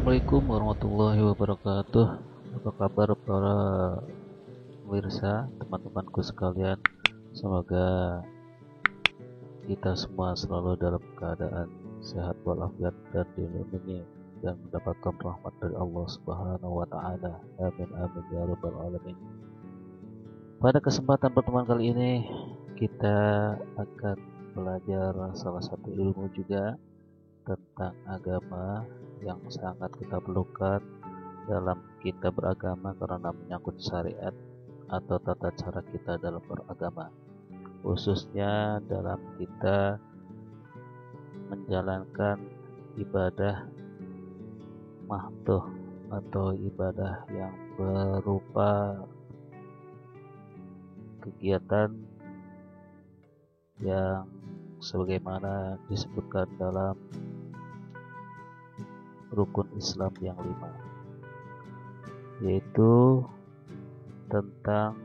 Assalamualaikum warahmatullahi wabarakatuh. Apa kabar para pemirsa, teman-temanku sekalian? Semoga kita semua selalu dalam keadaan sehat walafiat dan dilindungi dan mendapatkan rahmat dari Allah Subhanahu wa taala. Amin amin ya rabbal alamin. Pada kesempatan pertemuan kali ini kita akan belajar salah satu ilmu juga tentang agama yang sangat kita perlukan dalam kita beragama karena menyangkut syariat atau tata cara kita dalam beragama, khususnya dalam kita menjalankan ibadah mahdoh atau ibadah yang berupa kegiatan yang sebagaimana disebutkan dalam rukun Islam yang 5, yaitu tentang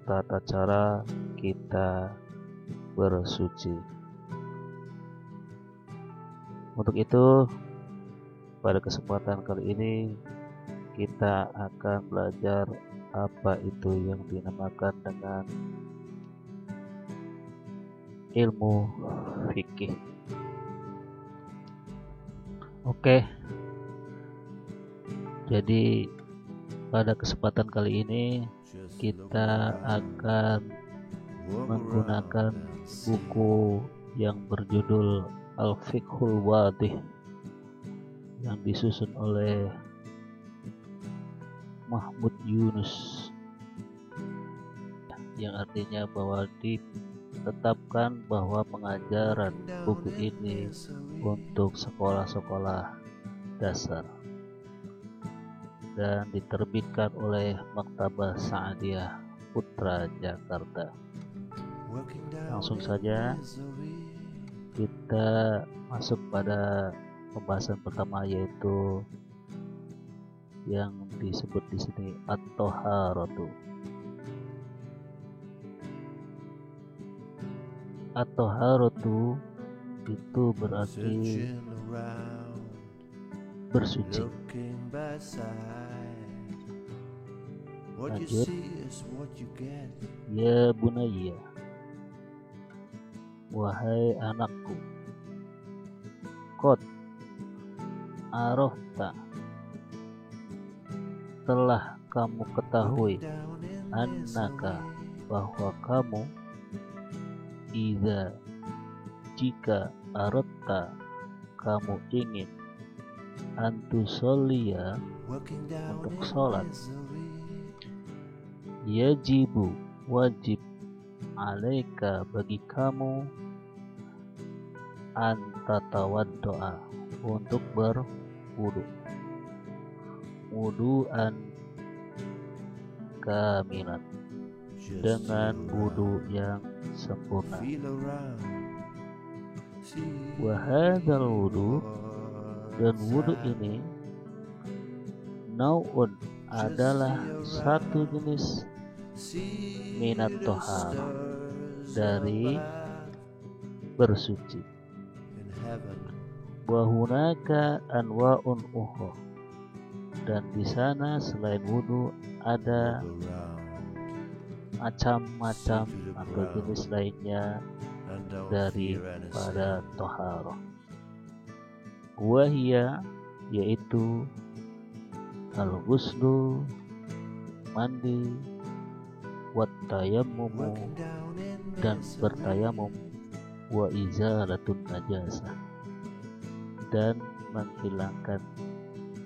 tata cara kita bersuci. Untuk itu, pada kesempatan kali ini kita akan belajar apa itu yang dinamakan dengan ilmu fikih. Oke, jadi pada kesempatan kali ini kita akan menggunakan buku yang berjudul Al-Fiqhul Wadih yang disusun oleh Mahmud Yunus, yang artinya bahwa ditetapkan bahwa pengajaran buku ini untuk sekolah-sekolah dasar dan diterbitkan oleh Maktabah Sa'adiyah Putra Jakarta. Langsung saja kita masuk pada pembahasan pertama, yaitu yang disebut di sini at-thaharatu. At-thaharatu itu berarti bersuci. Lanjut, ya bunayya, wahai anakku, qad arafta, telah kamu ketahui, annaka, bahwa kamu, idza, jika, aratta, kamu ingin, antusolliya, untuk sholat, yajibu, wajib, alaika, bagi kamu, antatawaddoa, untuk berwudu, wudu'an kamilan, dengan wudu yang sempurna. Wahadzal wudu, dan wudu ini, nau'un, adalah satu jenis, minat tohar, dari bersuci. Wahunaka anwa'un ukhra, dan di sana selain wudu ada macam-macam atau jenis lainnya daripada toharah. Wahia, yaitu al-ghuslu, mandi, wat-tayammumu, dan bertayamum, wa izalatun najasah, dan menghilangkan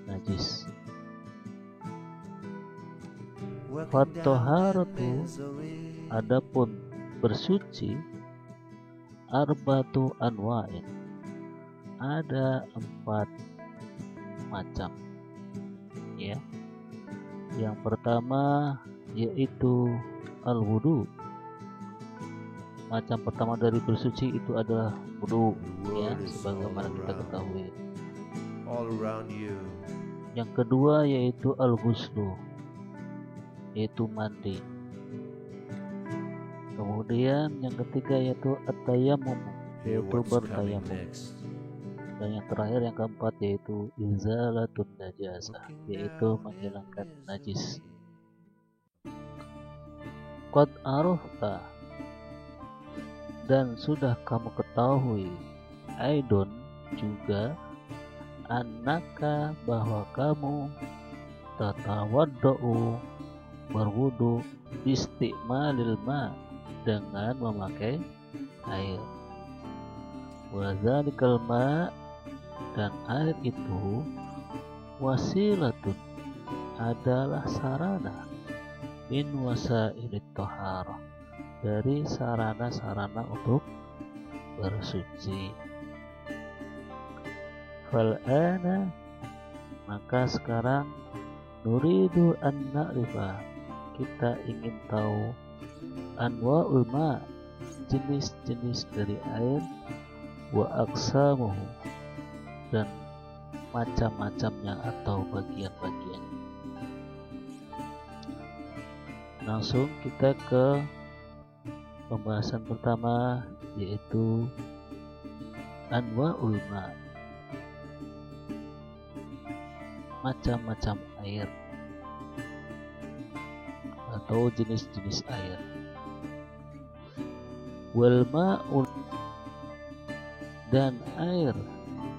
najis. Fat-thaharatu, adapun bersuci, arbatu anwa'in, ada 4 macam, ya. Yang pertama yaitu al-wudu. Macam pertama dari bersuci itu adalah wudu, ya, sebagaimana kita ketahui. Yang kedua yaitu al-ghuslu, yaitu mandi. Kemudian yang ketiga yaitu at-tayammum, yaitu bertayamum. Dan yang terakhir yang keempat yaitu izalatun najasah, yaitu menghilangkan najis. Qad arafta, dan sudah kamu ketahui, aidon juga, annaka bahwa kamu, tatawaddau berwudu, isti'malil ma dengan memakai air, wa dzalikal ma dan air itu, wasilatun adalah sarana, min wasailit thaharah dari sarana-sarana untuk bersuci. Fal'ana maka sekarang, nuridu an na'rifa kita ingin tahu, anwa'ul ma jenis-jenis dari air, wa aqsamuhu dan macam-macamnya atau bagian-bagian. Langsung kita ke pembahasan pertama, yaitu anwa'ul ma, macam-macam air atau jenis-jenis air. Wal ma'ul dan air,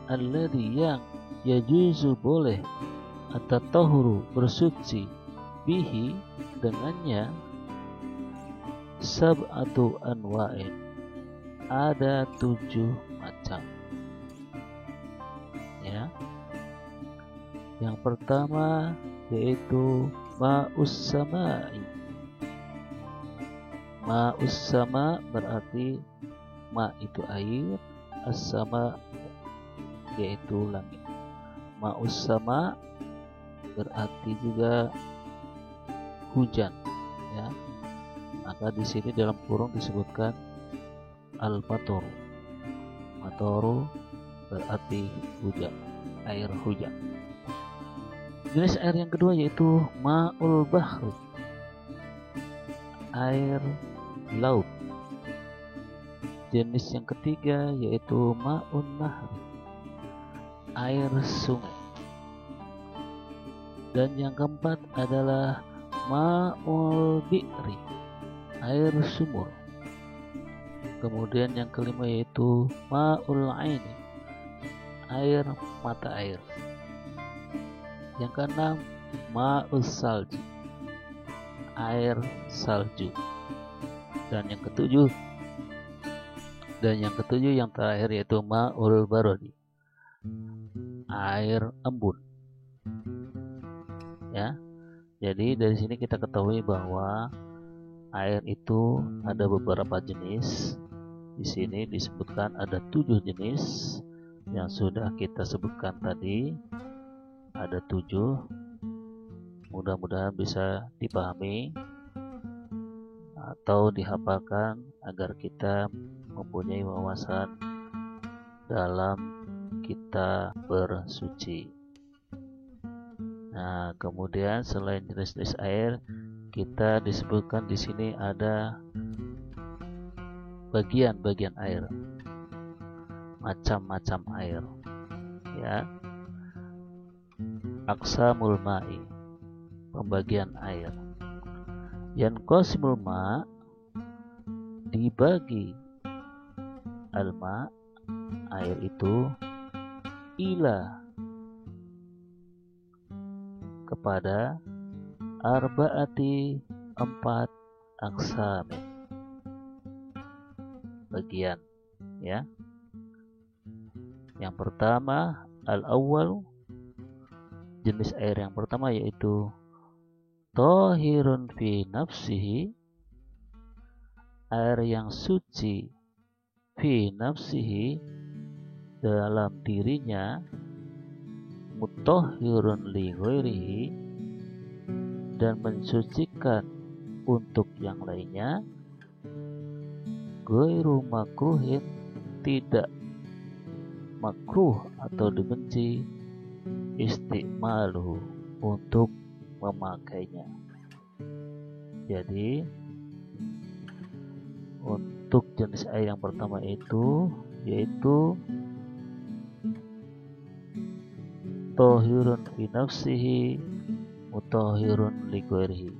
alladhi yang yajuzu boleh, at-tatahuru bersuci, bihi dengannya, sab'atu anwa'in ada 7 macam. Ya. Yang pertama yaitu ma'us sama'i. Ma'us sama berarti ma itu air, as-sama yaitu langit. Ma'us sama berarti juga hujan, ya. Maka di sini dalam kurung disebutkan al-mator. Matoru berarti hujan, air hujan. Jenis air yang kedua yaitu ma'ul bahri, air laut. Jenis yang ketiga yaitu ma'un nahri, air sungai. Dan yang keempat adalah ma'ul bi'ri, air sumur. Kemudian yang kelima yaitu ma'ul aini, air mata air. Yang keenam ma'us salji, air salju. Dan yang ketujuh yang terakhir yaitu ma'ul barodi, air embun. Ya. Jadi dari sini kita ketahui bahwa air itu ada beberapa jenis. Di sini disebutkan ada 7 jenis yang sudah kita sebutkan tadi. Ada 7. Mudah-mudahan bisa dipahami atau dihafalkan agar kita mempunyai wawasan dalam kita bersuci. Nah, kemudian selain jenis-jenis air, kita disebutkan di sini ada bagian-bagian air, macam-macam air, ya. Aqsamul ma'i, pembagian air. Yanqasimul ma, dibagi al-ma, air itu, ila, kepada arba'ati, 4 aqsamin, bagian, ya. Yang pertama al-awwal, jenis air yang pertama yaitu thahirun fi nafsihi, air yang suci, fi nafsihi dalam dirinya, mutahhirun li ghairihi dan mensucikan untuk yang lainnya, ghairu makruhin tidak makruh atau dibenci, istimaluhu untuk memakainya. Jadi untuk jenis air yang pertama itu yaitu tohirun fi nafsihi mutohirun li ghairihi.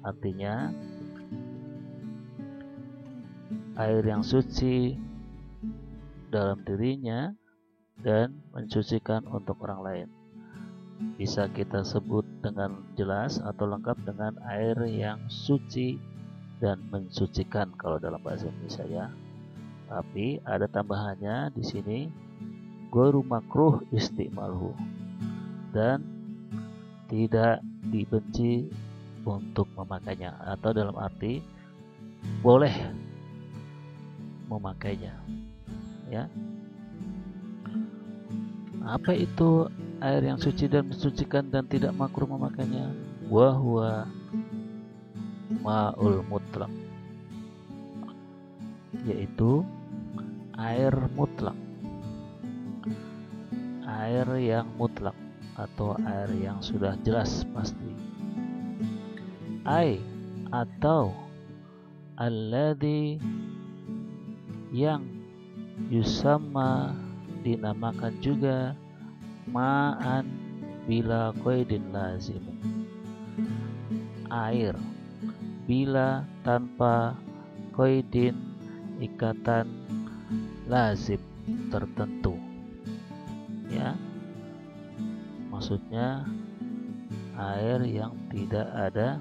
Artinya air yang suci dalam dirinya dan mensucikan untuk orang lain. Bisa kita sebut dengan jelas atau lengkap dengan air yang suci dan mensucikan kalau dalam bahasa Indonesia ya. Tapi ada tambahannya di sini, ghairu makruh istimaluhu, dan tidak dibenci untuk memakainya, atau dalam arti boleh memakainya ya. Apa itu air yang suci dan mensucikan dan tidak makruh memakainya? Wa huwa ma'ul mutlaq, yaitu air mutlak, air yang mutlak atau air yang sudah jelas pasti. Ai atau alladzi yang yusamma dinamakan juga ma'an bila qaidin lazim, air bila tanpa qaidin ikatan lazim tertentu ya. Maksudnya air yang tidak ada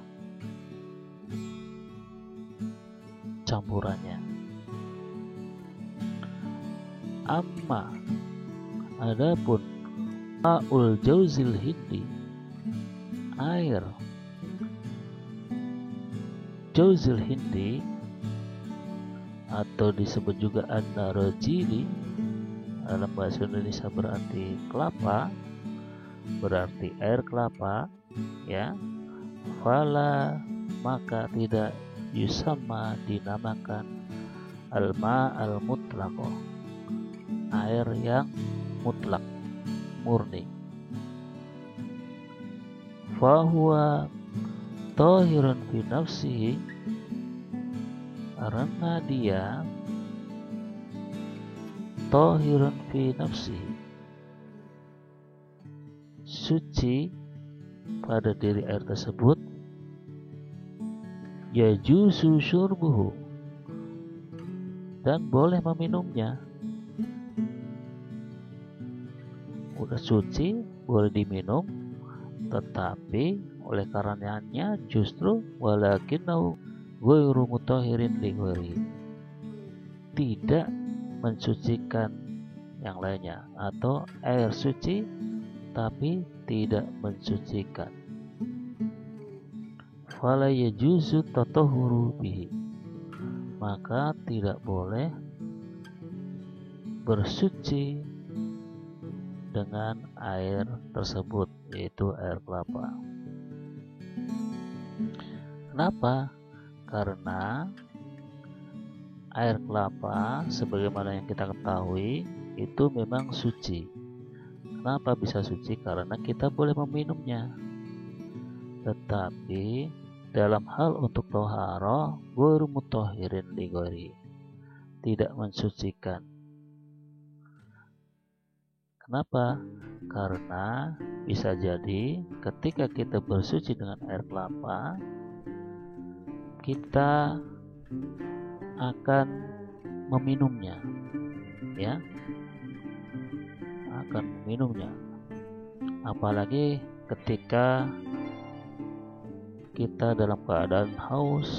campurannya. Amma adapun ma'ul jauzil hindi, air jauzil hindi atau disebut juga an-narajili, dalam bahasa Indonesia berarti kelapa, berarti air kelapa ya. Fala maka tidak yusamma dinamakan alma al-mutlaqo, air yang mutlak murni. Fahuwa tahirun fi nafsihi, karena dia tahirun fi nafsihi, suci pada diri air tersebut. Yajuzu syurbuhu, dan boleh meminumnya. Udah suci boleh diminum, tetapi oleh karenanya justru walakinau ghairu mutahhirin li ghairi, tidak mensucikan yang lainnya, atau air suci tapi tidak mensucikan. Fala yajuzu tatahhuru bihi, maka tidak boleh bersuci dengan air tersebut, yaitu air kelapa. Kenapa? Karena air kelapa sebagaimana yang kita ketahui itu memang suci. Kenapa bisa suci? Karena kita boleh meminumnya. Tetapi dalam hal untuk tohara, ghairu mutahhirin li ghairi, tidak mensucikan. Kenapa? Karena bisa jadi ketika kita bersuci dengan air kelapa, kita akan meminumnya ya, akan meminumnya. Apalagi ketika kita dalam keadaan haus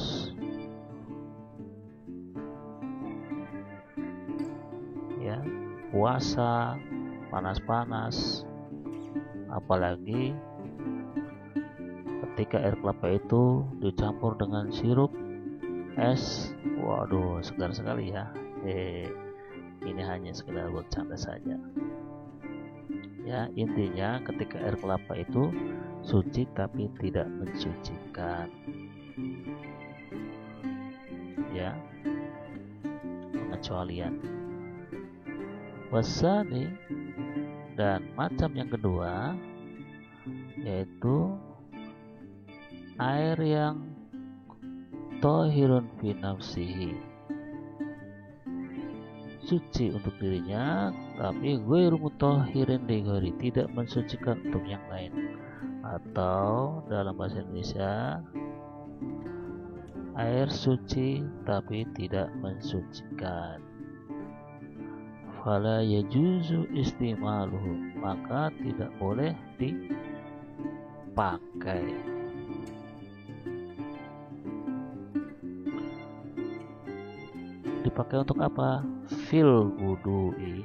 ya, puasa panas-panas, apalagi ketika air kelapa itu dicampur dengan sirup es, waduh segar sekali ya. Ini hanya sekedar bercanda saja ya. Intinya ketika air kelapa itu suci tapi tidak mensucikan ya. Pengecualian. Wasani, dan macam yang kedua yaitu air yang tahirun fi nafsihi, suci untuk dirinya, tapi ghairu mutahhirin li ghairi, tidak mensucikan untuk yang lain. Atau dalam bahasa Indonesia, air suci tapi tidak mensucikan. Fala yajuzu istimaluhu, maka tidak boleh dipakai. Dipakai untuk apa? Fil wudu'i,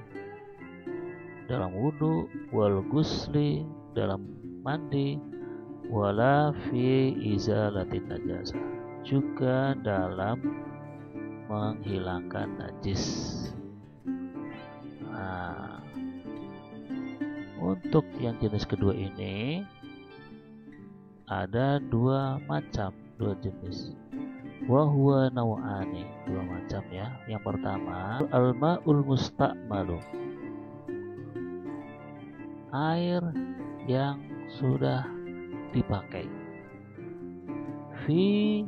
dalam wudu, wal gusli, dalam mandi, wala fi izalatin najasa, juga dalam menghilangkan najis. Nah, untuk yang jenis kedua ini ada dua jenis. Wahuwa naw'ani, dua macam ya. Yang pertama, al-ma'ul musta'malu, air yang sudah dipakai. Fi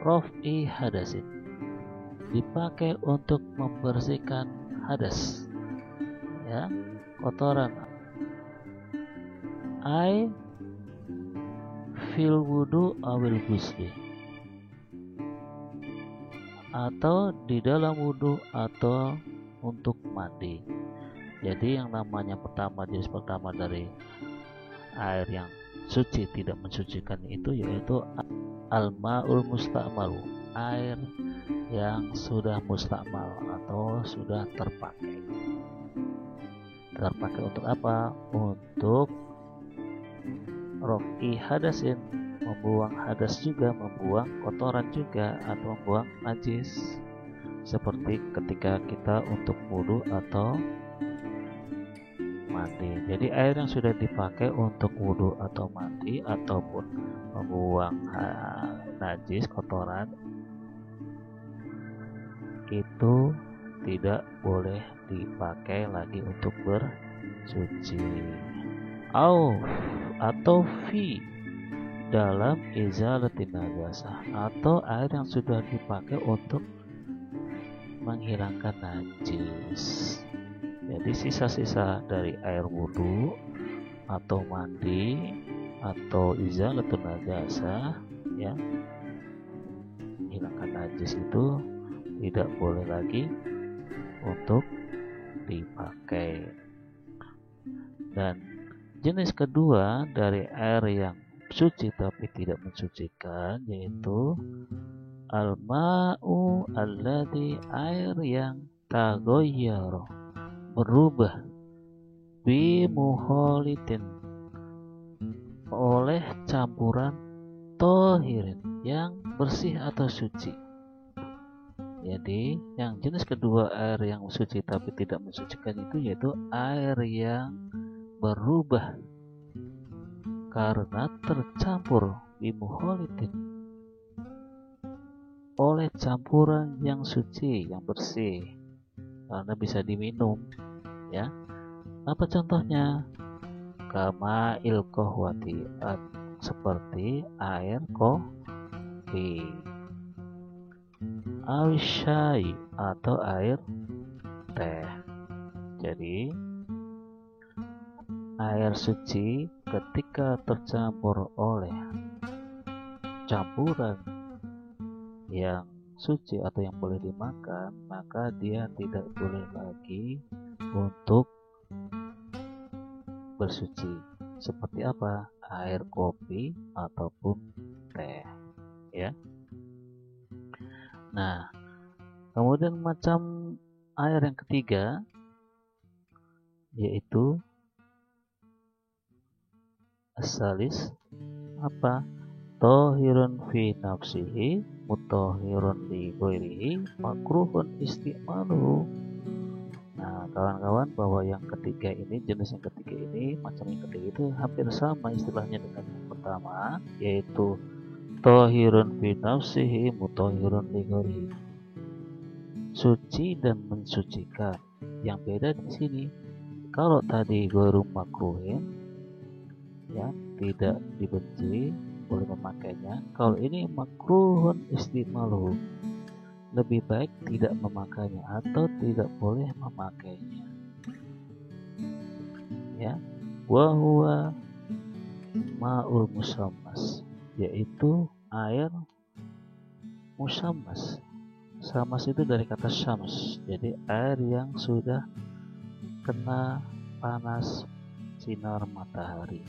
raf'i hadasin, dipakai untuk membersihkan hadas, ya, kotoran. Ai fil wudu awil gusli, atau di dalam wudu atau untuk mandi. Jadi yang namanya jenis pertama dari air yang suci tidak mensucikan itu yaitu al-ma'ul musta'malu, air yang sudah mustakmal atau sudah terpakai. Terpakai untuk apa? Untuk raf'i hadasin, membuang hadas juga, membuang kotoran juga, atau membuang najis. Seperti ketika kita untuk wudu atau mandi. Jadi air yang sudah dipakai untuk wudu atau mandi ataupun membuang najis, kotoran, itu tidak boleh dipakai lagi untuk bersuci. Atau fi dalam izalatin najasa, atau air yang sudah dipakai untuk menghilangkan najis. Jadi sisa-sisa dari air wudhu atau mandi atau izalatin najasa, ya, menghilangkan najis itu tidak boleh lagi untuk dipakai. Dan jenis kedua dari air yang suci tapi tidak mensucikan yaitu al-ma'u alladhi, air yang taghayyara, berubah, bi mukhalitin, oleh campuran tohirin, yang bersih atau suci. Jadi yang jenis kedua air yang suci tapi tidak mensucikan itu yaitu air yang berubah karena tercampur bimukholitin, oleh campuran yang suci, yang bersih, karena bisa diminum, ya. Apa contohnya? Kama ilkohwati, seperti air kopi, awisyai, atau air teh. Jadi air suci ketika tercampur oleh campuran yang suci atau yang boleh dimakan, maka dia tidak boleh lagi untuk bersuci. Seperti apa? Air kopi ataupun teh, ya. Nah, kemudian macam air yang ketiga yaitu asalis, apa? Tohirun fi nafsihi mutohirun li ghairihi makruhun istimaluhu. Nah, kawan-kawan, bahwa yang ketiga ini, jenis yang ketiga ini, macam yang ketiga itu hampir sama istilahnya dengan yang pertama, yaitu tohirun fi nafsihi mutohirun li ghairihi, suci dan mensucikan. Yang beda di sini, kalau tadi ghairu makruhin, ya, tidak dibenci, boleh memakainya. Kalau ini makruhun istimaluhu, lebih baik tidak memakainya atau tidak boleh memakainya. Ya, wa huwa ma'ul musammas, yaitu air musammas. Samas itu dari kata syams, jadi air yang sudah kena panas sinar matahari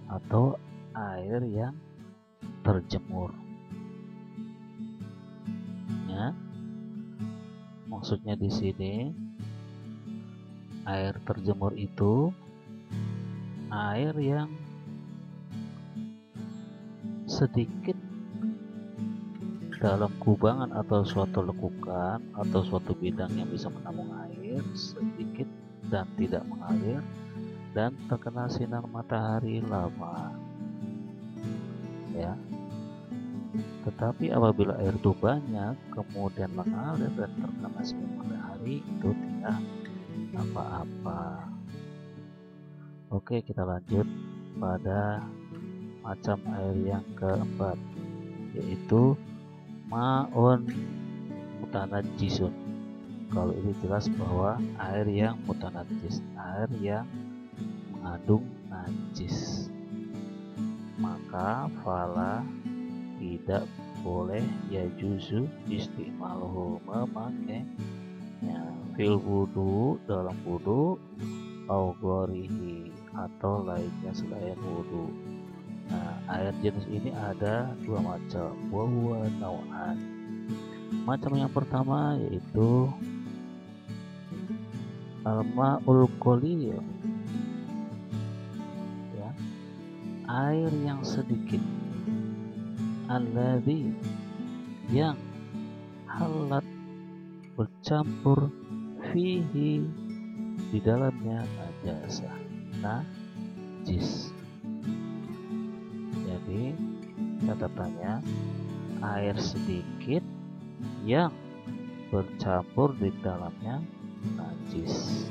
atau air yang terjemur. Ya, maksudnya di sini air terjemur itu air yang sedikit dalam kubangan atau suatu lekukan atau suatu bidang yang bisa menampung air sedikit dan tidak mengalir dan terkena sinar matahari lama. Ya. Tetapi apabila air itu banyak kemudian mengalir dan terkena sinar matahari, itu tidak apa-apa. Oke, kita lanjut pada macam air yang keempat, yaitu ma'un mutanajjisun. Kalau ini jelas bahwa air yang mutanajjis, air yang mengandung najis, maka fala tidak boleh yajuzu istimaluhu, memakainya fil wudu, dalam wudu, au ghorihi, atau lainnya selain wudu. Nah, air jenis ini ada dua macam, wa huwa nau'an. Macam yang pertama yaitu al-ma'ul qalil, ya, air yang sedikit, alladzi, yang halat, bercampur, fihi, di dalamnya najasa, najis. Jadi catatannya air sedikit yang bercampur di dalamnya najis.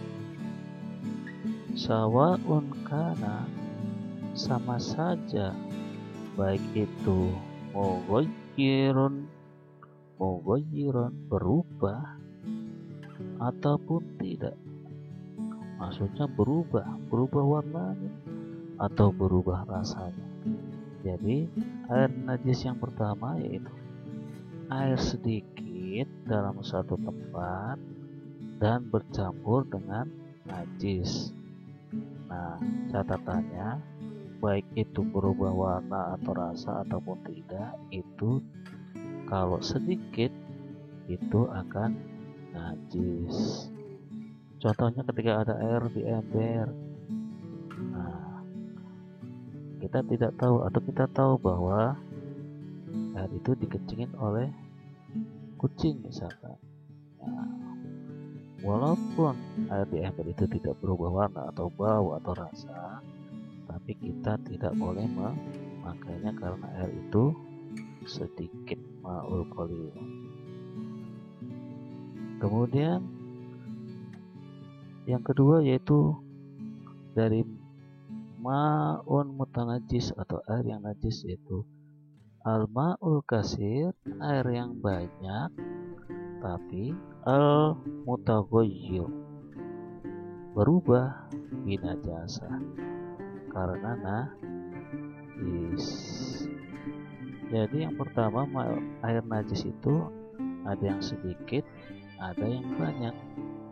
Sawa'un kana, sama saja, baik itu mughayyirun, berubah ataupun tidak. Maksudnya berubah warnanya atau berubah rasanya. Jadi air najis yang pertama yaitu air sedikit dalam suatu tempat dan bercampur dengan najis. Nah, catatannya baik itu berubah warna atau rasa ataupun tidak, itu kalau sedikit itu akan najis. Contohnya ketika ada air di ember, nah, kita tidak tahu atau kita tahu bahwa air itu dikencingin oleh kucing misalkan. Nah, walaupun air di ember itu tidak berubah warna atau bau atau rasa, tapi kita tidak boleh memakainya karena air itu sedikit, ma'ul qalil. Kemudian yang kedua yaitu dari ma'un mutanajis atau air yang najis, yaitu al-ma'ul kasir, air yang banyak, tapi al-mutaghayyir, berubah, binajasa, karena najis. Jadi yang pertama, air najis itu ada yang sedikit, ada yang banyak.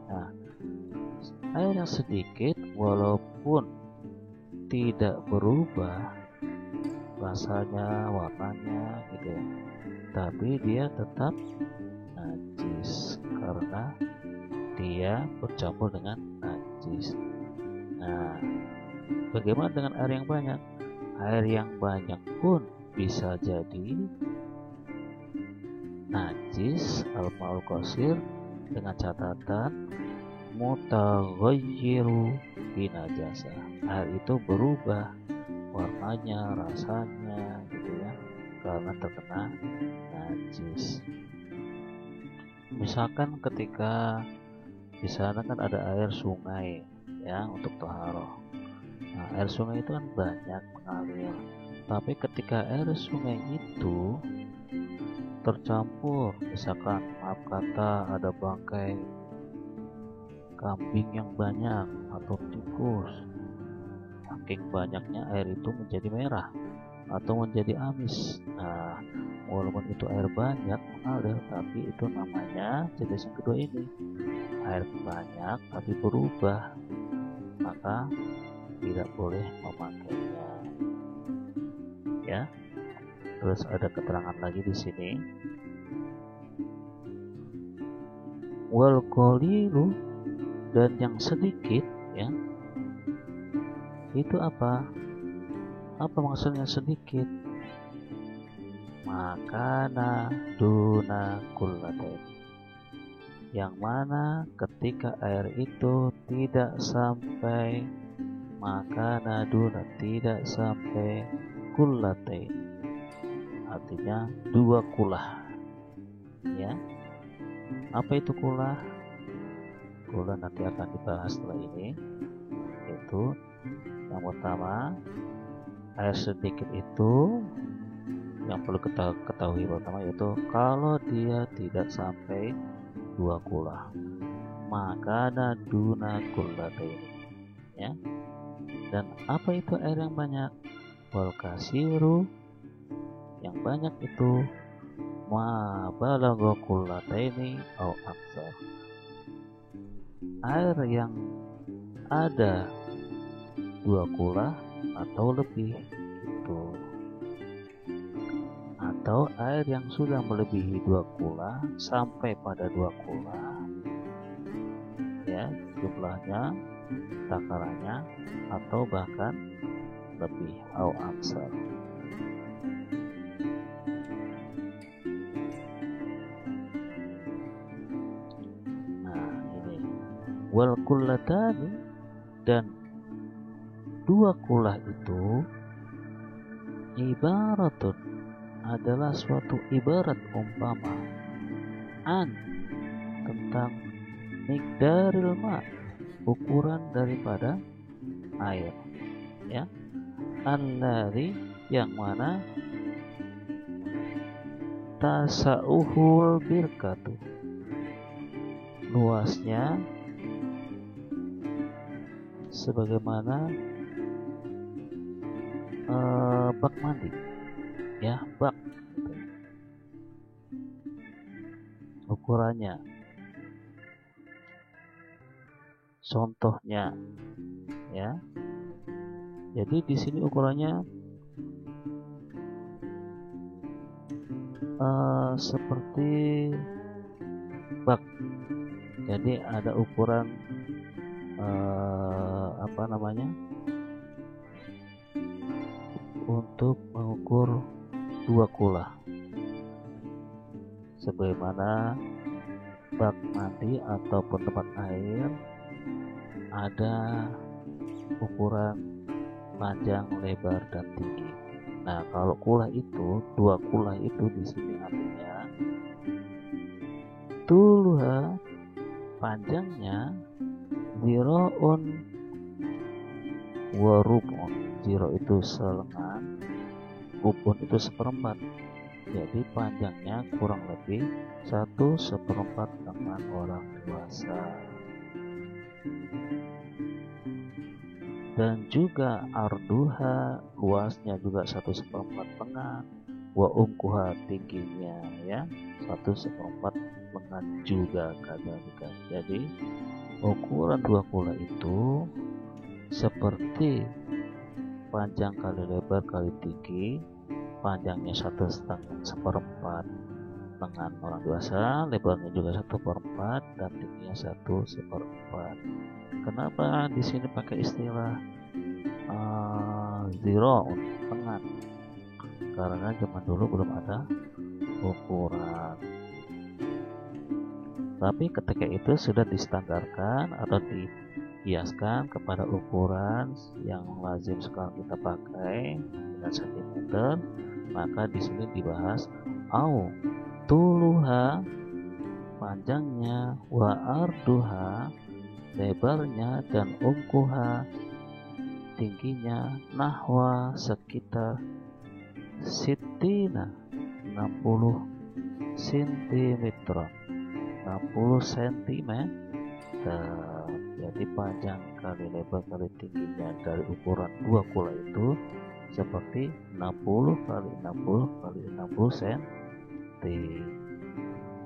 Nah, air yang sedikit walaupun tidak berubah rasanya, warnanya gitu ya, tapi dia tetap najis karena dia bercampur dengan najis. Nah, bagaimana dengan air yang banyak? Air yang banyak pun bisa jadi najis, al-ma'ul qasir, dengan catatan mutaghayyiru binajasa, air itu berubah warnanya, rasanya gitu ya, karena terkena najis. Misalkan ketika di sana kan ada air sungai ya untuk taharah. Nah, air sungai itu kan banyak mengalir, tapi ketika air sungai itu tercampur, misalkan maaf kata ada bangkai kambing yang banyak atau tikus, saking banyaknya air itu menjadi merah atau menjadi amis. Nah, walaupun itu air banyak mengalir, tapi itu namanya jenis yang kedua ini air banyak tapi berubah, maka tidak boleh memakainya. Ya. Terus ada keterangan lagi di sini. Wal qalilu, dan yang sedikit, ya. Itu apa? Apa maksudnya sedikit? Makana duna kullatain. Yang mana ketika air itu tidak sampai makana duna, tidak sampai kullatain. Artinya 2 kulah. Ya. Apa itu kulah? Kulah nanti akan dibahas setelah ini. Yaitu yang pertama, air sedikit itu yang perlu kita ketahui pertama yaitu kalau dia tidak sampai 2 kulah, maka duna kullatain, ya. Dan apa itu air yang banyak? Wal kasiru, yang banyak itu ma balagha kullataini au aktsar. Air yang ada 2 kulah atau lebih itu, atau air yang sudah melebihi 2 kulah sampai pada 2 kulah, ya, jumlahnya, takarannya, atau bahkan lebih au aksar. Nah, ini wal kullatani, dan 2 kulah itu ibaratun, adalah suatu ibarat umpama an, tentang miqdaril ma, ukuran daripada air, ya. Alladzi, yang mana tasauhul birkatu, luasnya sebagaimana bak mandi, ya, bak gitu. Ukurannya, contohnya, ya. Jadi di sini ukurannya seperti bak. Jadi ada ukuran apa namanya, untuk mengukur 2 kulah, sebagaimana bak mandi ataupun tempat air ada ukuran panjang, lebar, dan tinggi. Nah, kalau kulah itu 2 kulah itu di sini artinya tuluha, panjangnya ziraun wa rub'un. Ziro itu selengan, rub'un itu seperempat. Jadi panjangnya kurang lebih 1/4 lengan orang dewasa. Dan juga arduha, luasnya juga 1/4 lengan, wa umkuha, tingginya, ya, 1/4 lengan juga kadzalika. Jadi ukuran 2 kulah itu seperti panjang kali lebar kali tinggi, panjangnya 1/4 lengan orang dewasa, lebarnya juga 1/4, dan tingginya 1/4. Kenapa di sini pakai istilah zero lengan? Karena zaman dulu belum ada ukuran. Tapi ketika itu sudah distandarkan atau dikiaskan kepada ukuran yang lazim sekarang kita pakai dengan sentimeter, maka di sini dibahas au tuluha, panjangnya, wa arduha, lebarnya, dan umkuha, tingginya, nahwa, sekitar sitina, 60 cm, 60 cm. Jadi panjang kali lebar kali tingginya dari ukuran dua kula itu seperti 60 kali 60 kali 60 cm.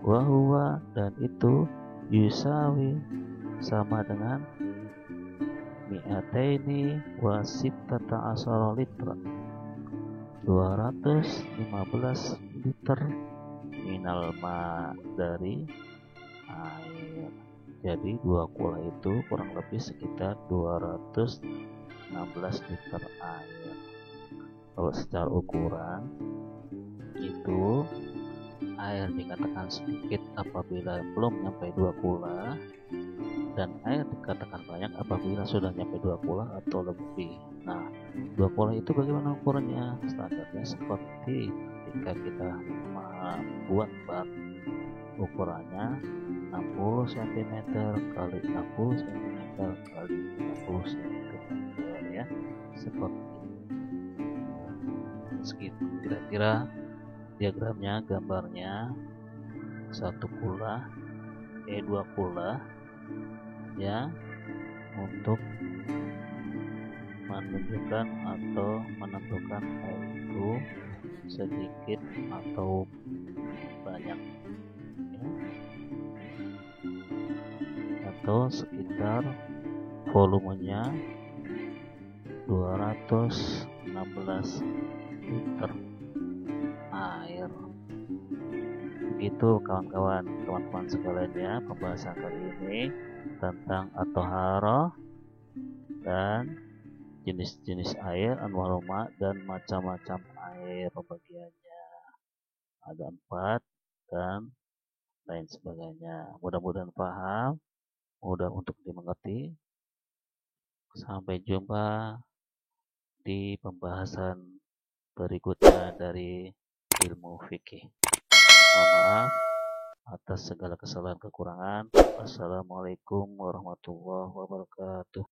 Wahwa, dan itu yusawi sama dengan mi'ataini wa sittata asara litra, 215 liter minal ma, dari air. Jadi dua kula itu kurang lebih sekitar 216 liter air. Kalau secara ukuran itu air dikatakan sedikit apabila belum sampai 2 kula, dan air dikatakan banyak apabila sudah sampai 2 kula atau lebih. Nah, 2 kula itu bagaimana ukurannya? Standarnya seperti ketika kita membuat bak, ukurannya 60 cm kali 60 cm kali 60 cm, ya, seperti segitu kira-kira diagramnya, gambarnya. Satu kula, dua kula, ya, untuk menunjukkan atau menentukan air itu sedikit atau banyak, ya, atau sekitar volumenya 216 liter air. Begitu kawan-kawan, teman-teman sekalian, ya, pembahasan kali ini tentang at-thaharah dan jenis-jenis air, anwaruma, dan macam-macam air pembagiannya. Ada 4 dan lain sebagainya. Mudah-mudahan paham, mudah untuk dimengerti. Sampai jumpa di pembahasan berikutnya dari ilmu fikih. Mohon maaf atas segala kesalahan kekurangan. Assalamualaikum warahmatullahi wabarakatuh.